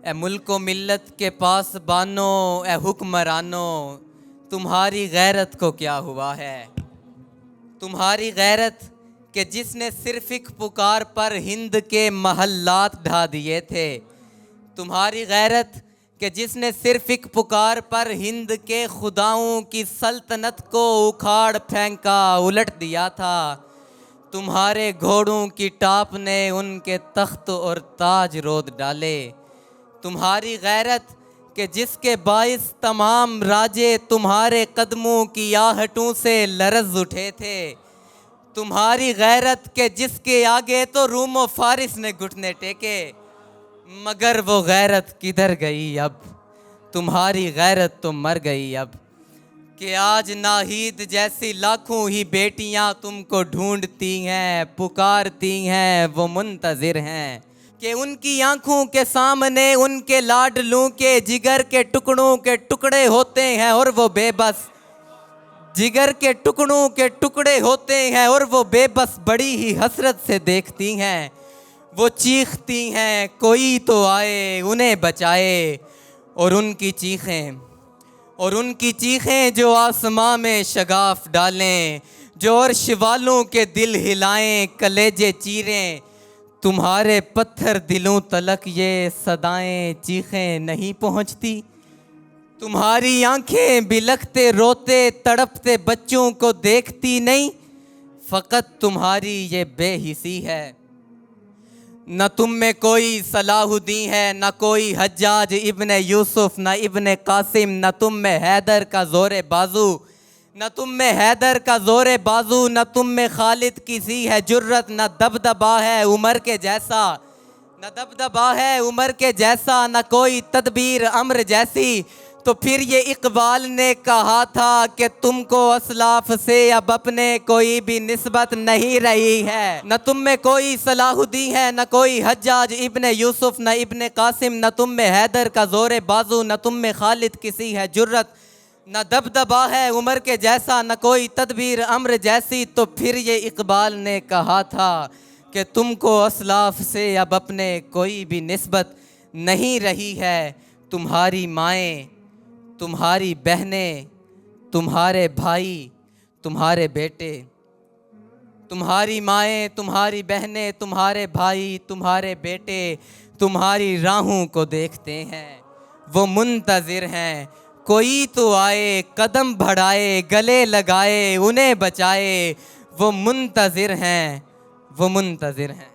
اے ملک و ملت کے پاس بانو، اے حکمرانو، تمہاری غیرت کو کیا ہوا ہے؟ تمہاری غیرت کہ جس نے صرف ایک پکار پر ہند کے محلات ڈھا دیے تھے، تمہاری غیرت کہ جس نے صرف ایک پکار پر ہند کے خداؤں کی سلطنت کو اکھاڑ پھینکا، الٹ دیا تھا، تمہارے گھوڑوں کی ٹاپ نے ان کے تخت اور تاج رود ڈالے، تمہاری غیرت کہ جس کے باعث تمام راجے تمہارے قدموں کی آہٹوں سے لرز اٹھے تھے، تمہاری غیرت کہ جس کے آگے تو روم و فارس نے گھٹنے ٹیکے، مگر وہ غیرت کدھر گئی اب؟ تمہاری غیرت تو مر گئی اب، کہ آج ناہید جیسی لاکھوں ہی بیٹیاں تم کو ڈھونڈتی ہیں، پکارتی ہیں، وہ منتظر ہیں کہ ان کی آنکھوں کے سامنے ان کے لاڈلوں کے جگر کے ٹکڑوں کے ٹکڑے ہوتے ہیں اور وہ بے بس، جگر کے ٹکڑوں کے ٹکڑے ہوتے ہیں اور وہ بے بس بڑی ہی حسرت سے دیکھتی ہیں، وہ چیختی ہیں کوئی تو آئے انہیں بچائے، اور ان کی چیخیں جو آسماں میں شگاف ڈالیں، جو عرش والوں کے دل ہلائیں، کلیجے چیریں، تمہارے پتھر دلوں تلک یہ صدائیں چیخیں نہیں پہنچتی، تمہاری آنکھیں بلکتے روتے تڑپتے بچوں کو دیکھتی نہیں، فقط تمہاری یہ بے حسی ہے، نہ تم میں کوئی صلاح الدین ہے، نہ کوئی حجاج ابن یوسف، نہ ابن قاسم، نہ تم میں حیدر کا زور بازو، نہ تم میں حیدر کا زور بازو، نہ تم میں خالد کی سی ہے جرت، نہ دبدبا ہے عمر کے جیسا، نہ دبدبا ہے عمر کے جیسا، نہ کوئی تدبیر امر جیسی، تو پھر یہ اقبال نے کہا تھا کہ تم کو اسلاف سے اب اپنے کوئی بھی نسبت نہیں رہی ہے، نہ تم میں کوئی صلاح الدین ہے، نہ کوئی حجاج ابن یوسف، نہ ابن قاسم، نہ تم میں حیدر کا زور بازو، نہ تم میں خالد کسی ہے جرت، نہ دبدبا ہے عمر کے جیسا، نہ کوئی تدبیر امر جیسی، تو پھر یہ اقبال نے کہا تھا کہ تم کو اسلاف سے اب اپنے کوئی بھی نسبت نہیں رہی ہے، تمہاری مائیں، تمہاری بہنیں، تمہارے بھائی، تمہارے بیٹے، تمہاری مائیں، تمہاری بہنیں، تمہارے بھائی، تمہارے بیٹے تمہاری راہوں کو دیکھتے ہیں، وہ منتظر ہیں کوئی تو آئے قدم بڑھائے گلے لگائے انہیں بچائے، وہ منتظر ہیں، وہ منتظر ہیں۔